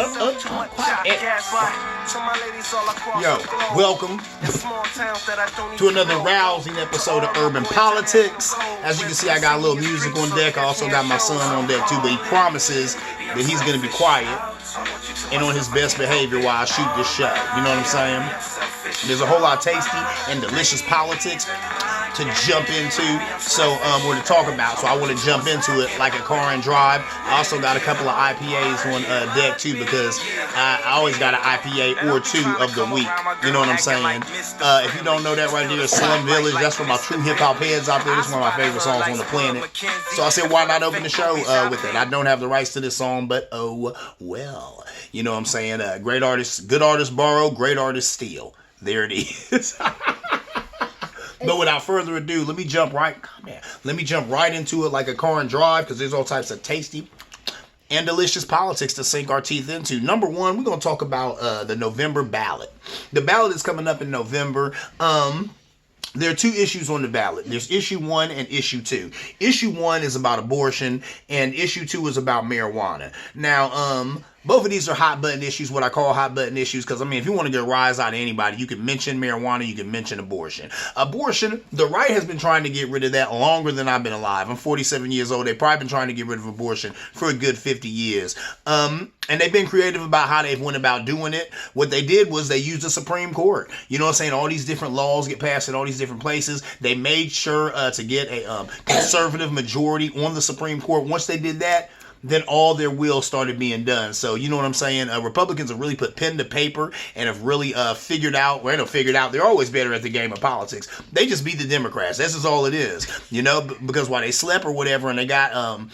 Yo, welcome to another rousing episode of Urban Politics. As you can see, I got a little music on deck. I also got my son on deck too, but he promises that he's going to be quiet and on his best behavior while I shoot this show. You know what I'm saying? There's a whole lot of tasty and delicious politics to jump into, or to talk about. So I want to jump into it like a car and drive. I also got a couple of IPAs on deck too, because I always got an IPA or two of the week. You know what I'm saying? If you don't know that right there, Slim Village, that's for my true hip hop heads out there. This is one of my favorite songs on the planet. So I said, why not open the show with it? I don't have the rights to this song, but oh well. You know what I'm saying? Great artists, good artists borrow, great artists steal. There it is. But without further ado, let me jump right into it like a car and drive, because there's all types of tasty and delicious politics to sink our teeth into. Number one, we're going to talk about the November ballot. The ballot is coming up in November. There are two issues on the ballot. There's issue 1 and issue 2. Issue 1 is about abortion, and issue 2 is about marijuana. Now, both of these are hot button issues, what I call hot button issues, because, I mean, if you want to get a rise out of anybody, you can mention marijuana, you can mention abortion. Abortion, the right has been trying to get rid of that longer than I've been alive. I'm 47 years old. They've probably been trying to get rid of abortion for a good 50 years. And they've been creative about how they've went about doing it. What they did was they used the Supreme Court. You know what I'm saying? All these different laws get passed in all these different places. They made sure to get a conservative majority on the Supreme Court. Once they did that, then all their will started being done. So, you know what I'm saying? Republicans have really put pen to paper and have really figured out, they're always better at the game of politics. They just beat the Democrats. This is all it is, you know, because while they slept or whatever, and they got, who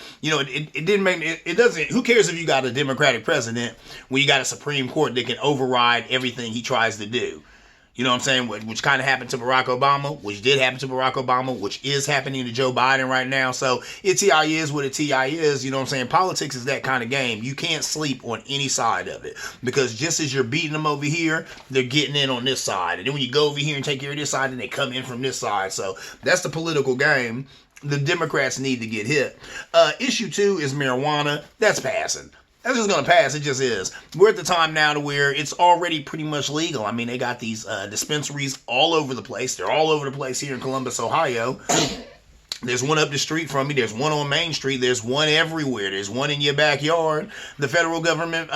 cares if you got a Democratic president when you got a Supreme Court that can override everything he tries to do? You know what I'm saying? Which kind of happened to Barack Obama, which did happen to Barack Obama, which is happening to Joe Biden right now. So it TI is what it TI is. You know what I'm saying? Politics is that kind of game. You can't sleep on any side of it, because just as you're beating them over here, they're getting in on this side. And then when you go over here and take care of this side, then they come in from this side. So that's the political game. The Democrats need to get hit. Issue 2 is marijuana. That's passing. That's just going to pass. It just is. We're at the time now to where it's already pretty much legal. I mean, they got these dispensaries all over the place. They're all over the place here in Columbus, Ohio. There's one up the street from me. There's one on Main Street. There's one everywhere. There's one in your backyard. The federal government,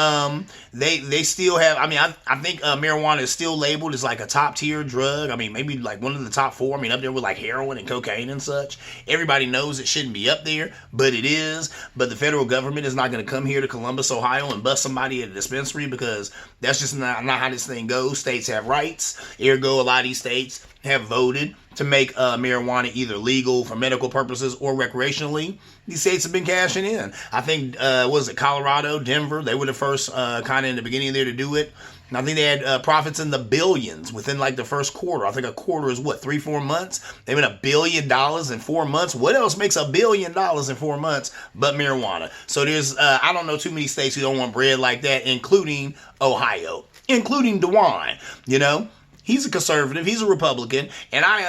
they still have, I think marijuana is still labeled as like a top tier drug. I mean, maybe like one of the top 4. I mean, up there with like heroin and cocaine and such. Everybody knows it shouldn't be up there, but it is. But the federal government is not going to come here to Columbus, Ohio and bust somebody at a dispensary, because that's just not how this thing goes. States have rights. Ergo, a lot of these states have voted to make marijuana either legal for medical purposes or recreationally. These states have been cashing in. I think, Colorado, Denver, they were the first kind of in the beginning there to do it. And I think they had profits in the billions within like the first quarter. I think a quarter is 3-4 months? They made $1 billion in 4 months. What else makes $1 billion in 4 months but marijuana? So there's, I don't know too many states who don't want bread like that, including Ohio, including DeWine, you know? He's a conservative. He's a Republican. And I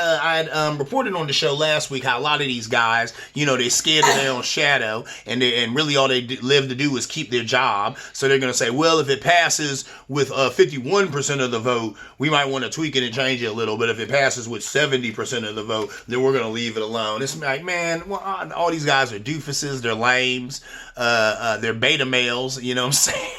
had reported on the show last week how a lot of these guys, you know, they're scared of their own shadow, and really all they live to do is keep their job. So they're going to say, well, if it passes with 51% of the vote, we might want to tweak it and change it a little. But if it passes with 70% of the vote, then we're going to leave it alone. It's like, man, well, all these guys are doofuses. They're lames. They're beta males. You know what I'm saying?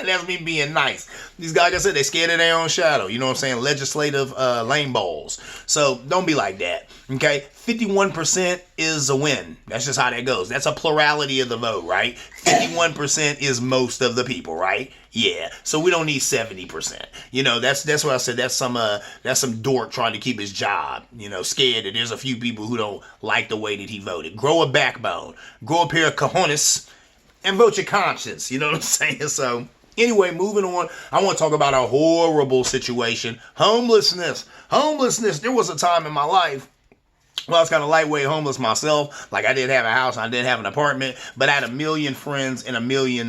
That's me being nice. These guys, like I said, they scared of their own shadow. You know what I'm saying? Legislative lame balls. So don't be like that. Okay? 51% is a win. That's just how that goes. That's a plurality of the vote, right? 51% is most of the people, right? Yeah. So we don't need 70%. You know, that's what I said. That's some dork trying to keep his job. You know, scared that there's a few people who don't like the way that he voted. Grow a backbone. Grow a pair of cojones and vote your conscience. You know what I'm saying? So anyway, moving on, I want to talk about a horrible situation. Homelessness. There was a time in my life Well, I was kind of lightweight homeless myself. Like, I didn't have a house, I didn't have an apartment, but I had a million friends and a million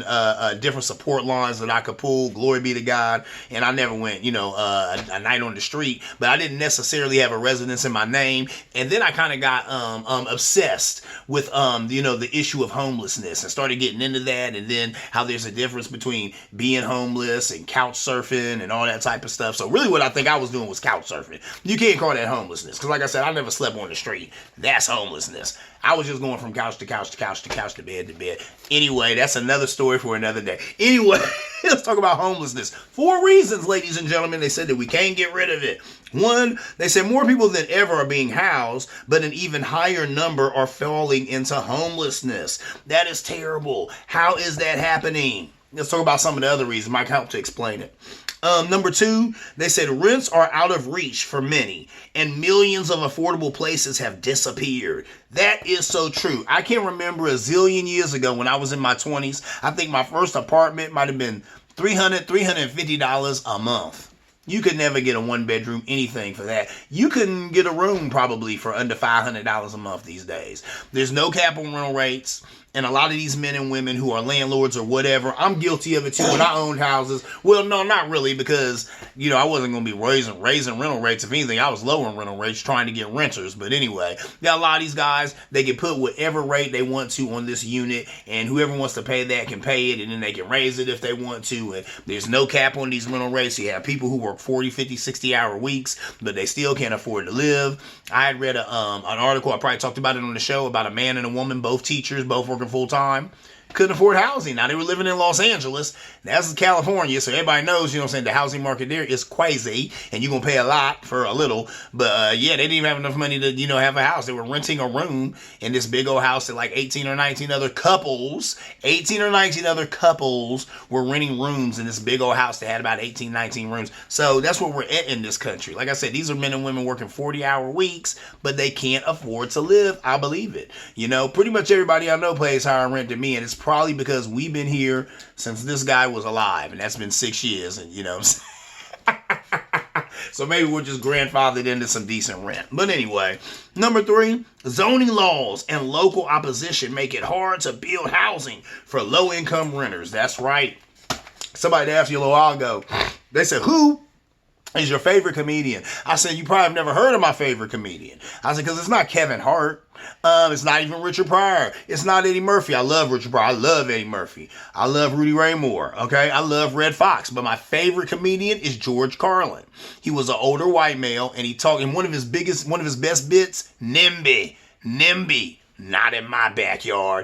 different support lines that I could pull. Glory be to God. And I never went, a night on the street, but I didn't necessarily have a residence in my name. And then I kind of got obsessed with the issue of homelessness and started getting into that, and then how there's a difference between being homeless and couch surfing and all that type of stuff. So really, what I think I was doing was couch surfing. You can't call that homelessness, because like I said, I never slept on the street. That's homelessness. I was just going from couch to couch to couch to couch to bed to bed. Anyway, that's another story for another day. Anyway, let's talk about homelessness. 4 reasons, ladies and gentlemen, they said that we can't get rid of it. 1, they said more people than ever are being housed, but an even higher number are falling into homelessness. That is terrible. How is that happening? Let's talk about some of the other reasons. Might help to explain it. Number 2, they said rents are out of reach for many, and millions of affordable places have disappeared. That is so true. I can remember a zillion years ago when I was in my 20s, I think my first apartment might have been $350 a month. You could never get a 1-bedroom anything for that. You couldn't get a room probably for under $500 a month these days. There's no cap on rental rates. And a lot of these men and women who are landlords or whatever, I'm guilty of it too when I owned houses. Well, no, not really, because, I wasn't going to be raising rental rates. If anything, I was lowering rental rates trying to get renters. But anyway, a lot of these guys, they can put whatever rate they want to on this unit, and whoever wants to pay that can pay it, and then they can raise it if they want to. And there's no cap on these rental rates. You have people who work 40, 50, 60-hour weeks, but they still can't afford to live. I had read an article, I probably talked about it on the show, about a man and a woman, both teachers, both working full time, couldn't afford housing. Now, they were living in Los Angeles. That's California, so everybody knows, the housing market there is crazy, and you're going to pay a lot for a little. But, they didn't even have enough money to, have a house. They were renting a room in this big old house that like 18 or 19 other couples were renting rooms in this big old house that had about 18, 19 rooms. So that's where we're at in this country. Like I said, these are men and women working 40-hour weeks, but they can't afford to live. I believe it. Pretty much everybody I know pays higher rent than me, and it's probably because we've been here since this guy was alive, and that's been 6 years, and so maybe we're just grandfathered into some decent rent. But anyway, number 3, zoning laws and local opposition make it hard to build housing for low-income renters. That's right. Somebody asked you a little while ago, they said, who is your favorite comedian? I said, you probably have never heard of my favorite comedian. I said, because it's not Kevin Hart. It's not even Richard Pryor. It's not Eddie Murphy. I love Richard Pryor. I love Eddie Murphy. I love Rudy Ray Moore. Okay. I love Red Fox. But my favorite comedian is George Carlin. He was an older white male, and he talked in one of his best bits, NIMBY. NIMBY. Not in my backyard.